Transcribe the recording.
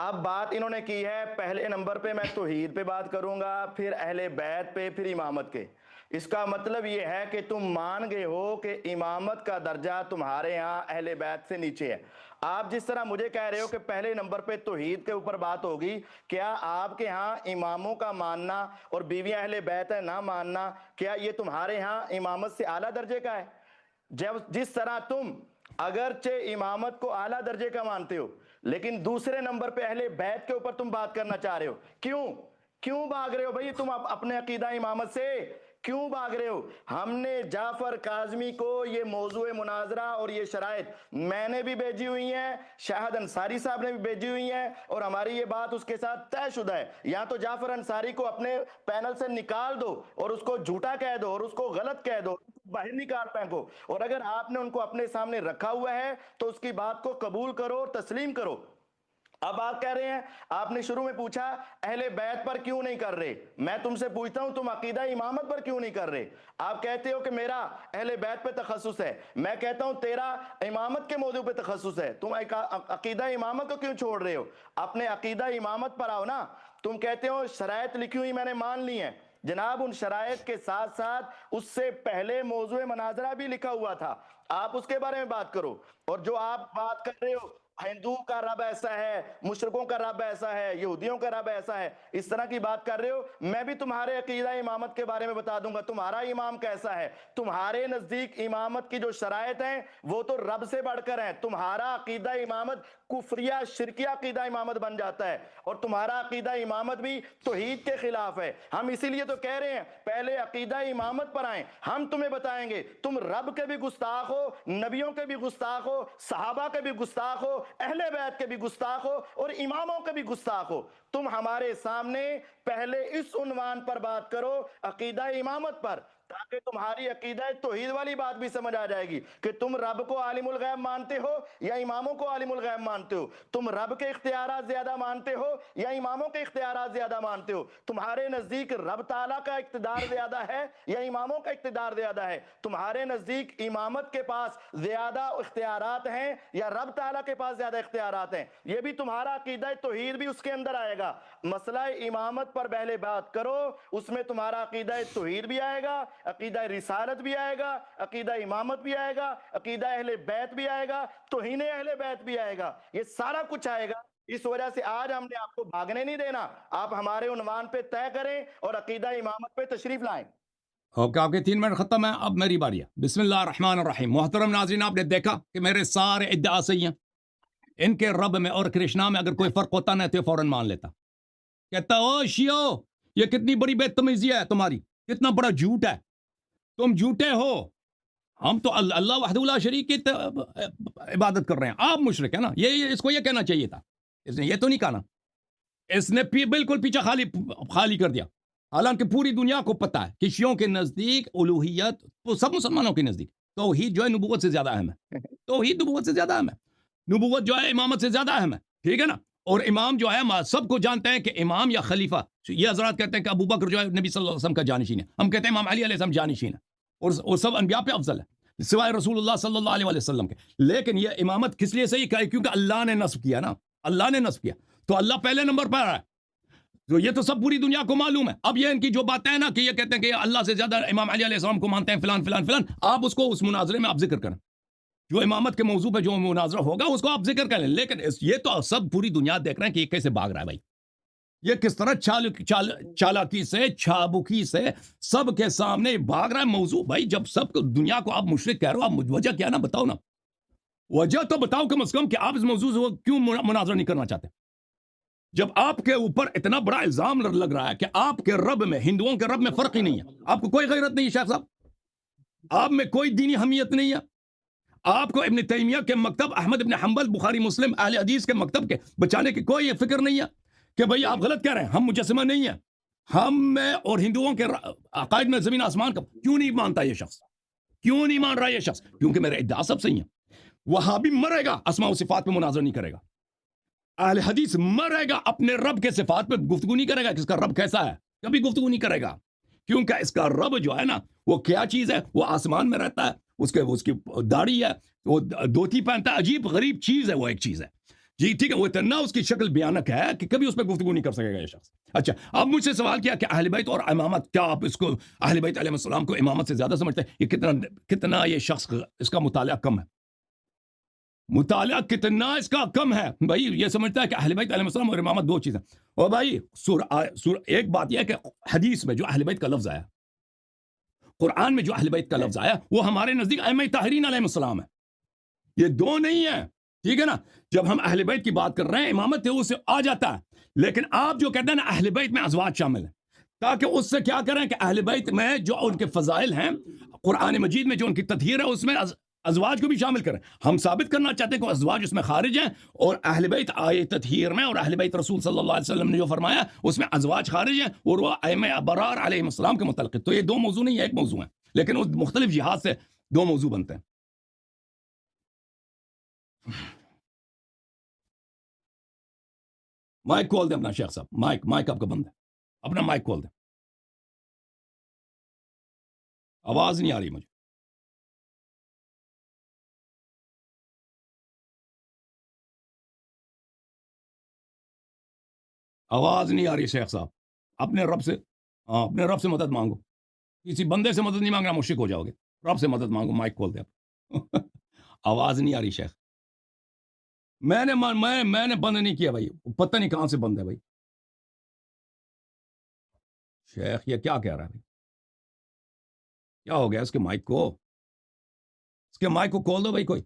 اب بات انہوں نے کی ہے پہلے نمبر پہ میں توحید پہ بات کروں گا، پھر اہل بیت پہ، پھر امامت کے۔ اس کا مطلب یہ ہے کہ تم مان گئے ہو کہ امامت کا درجہ تمہارے ہاں اہل بیت سے نیچے ہے۔ آپ جس طرح مجھے کہہ رہے ہو کہ پہلے نمبر پہ توحید کے اوپر بات ہوگی، کیا آپ کے ہاں اماموں کا ماننا اور بیوی اہل بیت ہے نہ ماننا، کیا یہ تمہارے ہاں امامت سے اعلیٰ درجے کا ہے؟ جس طرح تم اگرچہ امامت کو اعلیٰ درجے کا مانتے ہو، لیکن دوسرے نمبر پہ اہل بیت کے اوپر تم بات کرنا چاہ رہے ہو، کیوں بھاگ رہے ہو بھائی تم اپنے عقیدہ امامت سے؟ کیوں بھاگ رہے ہو؟ ہم نے جعفر کاظمی کو یہ موضوع مناظرہ اور یہ شرائط میں نے بھی بھیجی ہوئی ہیں، شاہد انصاری صاحب نے بھی بھیجی ہوئی ہیں، اور ہماری یہ بات اس کے ساتھ طے شدہ ہے۔ یا تو جعفر انصاری کو اپنے پینل سے نکال دو اور اس کو جھوٹا کہہ دو اور اس کو غلط کہہ دو، باہر نکال پھینکو، اور اگر آپ نے ان کو اپنے سامنے رکھا ہوا ہے تو اس کی بات کو قبول کرو اور تسلیم کرو۔ اب آپ کہہ رہے ہیں، آپ نے شروع میں پوچھا اہل بیت پر کیوں نہیں کر رہے، میں تم سے پوچھتا ہوں تم عقیدہ امامت پر کیوں نہیں کر رہے؟ آپ کہتے ہو کہ میرا اہل بیت پہ تخصص ہے، میں کہتا ہوں تیرا امامت کے موضوع پہ تخصص ہے، تم عقیدہ امامت کو کیوں چھوڑ رہے ہو؟ اپنے عقیدہ امامت پر آؤ نا۔ تم کہتے ہو شرائط لکھی ہوئی میں نے مان لی ہیں، جناب ان شرائط کے ساتھ ساتھ اس سے پہلے موضوع مناظرہ بھی لکھا ہوا تھا، آپ اس کے بارے میں بات کرو۔ اور جو آپ بات کر رہے ہو ہندو کا رب ایسا ہے، مشرکوں کا رب ایسا ہے، یہودیوں کا رب ایسا ہے، اس طرح کی بات کر رہے ہو، میں بھی تمہارے عقیدہ امامت کے بارے میں بتا دوں گا تمہارا امام کیسا ہے۔ تمہارے نزدیک امامت کی جو شرائط ہیں وہ تو رب سے بڑھ کر ہیں، تمہارا عقیدہ امامت کفریہ شرکیہ عقیدہ امامت بن جاتا ہے، اور تمہارا عقیدہ امامت بھی توحید کے خلاف ہے۔ ہم اسی لیے تو کہہ رہے ہیں پہلے عقیدہ امامت پر آئیں، ہم تمہیں بتائیں گے تم رب کے بھی گستاخ ہو، نبیوں کے بھی گستاخ ہو، صحابہ کے بھی گستاخ ہو، اہل بیت کے بھی گستاخ ہو، اور اماموں کے بھی گستاخ ہو۔ تم ہمارے سامنے پہلے اس عنوان پر بات کرو، عقیدہ امامت پر، تاکہ تمہاری عقیدہ توحید والی بات بھی سمجھ آ جائے گی کہ تم رب کو عالم الغیب مانتے ہو یا اماموں کو عالم الغیب مانتے ہو، تم رب کے اختیارات زیادہ مانتے ہو یا اماموں کے اختیارات زیادہ مانتے ہو، تمہارے نزدیک رب تعالیٰ کا اقتدار زیادہ ہے یا اماموں کا اقتدار زیادہ ہے، تمہارے نزدیک امامت کے پاس زیادہ اختیارات ہیں یا رب تعالیٰ کے پاس زیادہ اختیارات ہیں؟ یہ بھی تمہارا عقیدہ توحید بھی اس کے اندر آئے گا۔ مسئلہ امامت پر پہلے بات کرو، اس میں تمہارا عقیدہ توحید بھی آئے گا، عقیدہ رسالت بھی آئے گا، عقیدہ امامت بھی آئے گا، عقیدہ اہل بیت بھی آئے گا، توہین اہل بیت بھی آئے گا، یہ سارا کچھ آئے گا۔ اس وجہ سے آج ہم نے آپ کو بھاگنے نہیں دینا، آپ ہمارے عنوان پہ طے کریں اور عقیدہ امامت پہ تشریف لائیں۔ اوکے آپ کے 3 منٹ ختم ہے، اب میری باری ہے۔ بسم اللہ الرحمن الرحیم۔ محترم ناظرین، آپ نے دیکھا کہ میرے سارے ادعا صحیح ہیں، ان کے رب میں اور کرشنا میں اگر کوئی فرق ہوتا نہ تو فوراً مان لیتا، کہتا او شیو یہ کتنی بڑی بے تمیزی ہے تمہاری، کتنا بڑا جھوٹ ہے، تم جھوٹے ہو، ہم تو اللہ وحدہ لا شریک کی عبادت کر رہے ہیں، آپ مشرک ہیں نا۔ یہ اس کو یہ کہنا چاہیے تھا، اس نے یہ تو نہیں کہا نا، اس نے بالکل پیچھے خالی کر دیا۔ حالانکہ پوری دنیا کو پتا ہے کہ شیعوں کے نزدیک الوہیت، تو سب مسلمانوں کے نزدیک توحید جو ہے نبوت سے زیادہ اہم ہے، توحید نبوت سے زیادہ اہم ہے، نبوت جو ہے امامت سے زیادہ اہم ہے، ٹھیک ہے نا۔ اور امام جو ہے سب کو جانتے ہیں کہ امام یا خلیفہ، یہ حضرات کہتے ہیں کہ ابو بکر جو ہے نبی صلی اللہ علیہ وسلم کا جانشین ہے، ہم کہتے ہیں امام علی علیہ السلام جانشین ہے، اور سب انبیاء پہ افضل ہے سوائے رسول اللہ صلی اللہ علیہ وسلم کے۔ لیکن یہ امامت کس لیے صحیح کہا؟ کیونکہ اللہ نے نصب کیا نا، اللہ نے نصب کیا، تو اللہ پہلے نمبر پر ہے، تو یہ تو سب پوری دنیا کو معلوم ہے۔ اب یہ ان کی جو باتیں ہیں نا کہ یہ کہتے ہیں کہ اللہ سے زیادہ امام علی علیہ السلام کو مانتے ہیں، فلان فلان فلان، آپ اس کو اس مناظرے میں آپ ذکر کریں، جو امامت کے موضوع پہ جو مناظرہ ہوگا اس کو آپ ذکر کریں۔ لیکن یہ تو سب پوری دنیا دیکھ رہے ہیں کہ یہ کیسے بھاگ رہا ہے بھائی، یہ کس طرح چالاکی سے، چھابکی سے سب کے سامنے بھاگ رہا ہے موضوع۔ بھائی جب سب دنیا کو آپ مشرک کہہ رہے ہو، آپ وجہ کیا نا بتاؤ نا، وجہ تو بتاؤ کم از کم کہ آپ اس موضوع سے کیوں مناظرہ نہیں کرنا چاہتے؟ جب آپ کے اوپر اتنا بڑا الزام لگ رہا ہے کہ آپ کے رب میں، ہندوؤں کے رب میں فرق ہی نہیں ہے، آپ کو کوئی غیرت نہیں ہے شیخ صاحب، آپ میں کوئی دینی حمیت نہیں ہے، آپ کو ابن تیمیہ کے مکتب، احمد ابن حنبل، بخاری مسلم، اہل حدیث کے مکتب کے بچانے کی کوئی فکر نہیں ہے کہ بھئی آپ غلط کہہ رہے ہیں، ہم مجسمہ نہیں ہیں، ہم میں اور ہندوؤں کے عقائد میں زمین آسمان کا کیوں نہیں مانتا یہ شخص، کیوں نہیں مان رہا یہ شخص؟ کیونکہ میرے ادعا سب صحیح ہیں۔ وہابی مرے گا اسماء و صفات پہ مناظر نہیں کرے گا، اہل حدیث مرے گا اپنے رب کے صفات پہ گفتگو نہیں کرے گا کہ اس کا رب کیسا ہے، کبھی گفتگو نہیں کرے گا، کیونکہ اس کا رب جو ہے نا وہ کیا چیز ہے، وہ آسمان میں رہتا ہے، اس کی داڑھی ہے، وہ دھوتی پہنتا ہے، عجیب غریب چیز ہے، وہ ایک چیز ہے جی ٹھیک ہے، وہ اتنا اس کی شکل بھیانک ہے کہ کبھی اس پہ گفتگو نہیں کر سکے گا یہ شخص. اچھا اب مجھ سے سوال کیا کہ اہل بیت اور امامت، کیا آپ اس کو اہل بیت علیہ السلام کو امامت سے زیادہ سمجھتے ہیں؟ یہ کتنا یہ شخص اس کا مطالعہ کم ہے، مطالعہ کتنا اس کا کم ہے بھائی. یہ سمجھتا ہے کہ اہل بیت علیہ السلام اور امامت دو چیزیں. اور بھائی ایک بات یہ ہے کہ حدیث میں جو اہل بیت کا لفظ آیا، قرآن میں جو اہل بیت کا لفظ آیا، وہ ہمارے نزدیک ائمہ طاہرین علیہ السلام ہے. یہ دو نہیں ہے، ٹھیک ہے نا. جب ہم اہل بیت کی بات کر رہے ہیں امامت ہے اسے آ جاتا ہے، لیکن آپ جو کہتے ہیں نا اہل بیت میں ازواج شامل ہیں، تاکہ اس سے کیا کریں کہ اہل بیت میں جو ان کے فضائل ہیں، قرآن مجید میں جو ان کی تطہیر ہے اس میں ازواج کو بھی شامل کریں. ہم ثابت کرنا چاہتے ہیں کہ ازواج اس میں خارج ہیں، اور اہل بیت آئے تطہیر میں اور اہل بیت رسول صلی اللہ علیہ وسلم نے جو فرمایا اس میں ازواج خارج ہیں اور وہ ائمہ ابرار علیہ السلام کے متعلق. تو یہ دو موضوع نہیں ہے، ایک موضوع ہے، لیکن وہ مختلف جہاد سے دو موضوع بنتے ہیں. مائک کھول دیں اپنا شیخ صاحب، مائک آپ کا بند ہے، اپنا مائک کھول دیں. آواز نہیں آ رہی مجھے. آواز نہیں آ رہی شیخ صاحب. اپنے رب سے اپنے رب سے مدد مانگو. کسی بندے سے مدد نہیں مانگنا، مشرک ہو جاؤ گے. رب سے مدد مانگو. مائک کھول دیں آپ. آواز نہیں آ رہی شیخ. میں نے بند نہیں کیا بھائی، پتہ نہیں کہاں سے بند ہے بھائی. شیخ یہ کیا کہہ رہا ہے بھائی؟ کیا ہو گیا اس کے مائک کو؟ اس کے مائک کو کھول دو بھائی کوئی.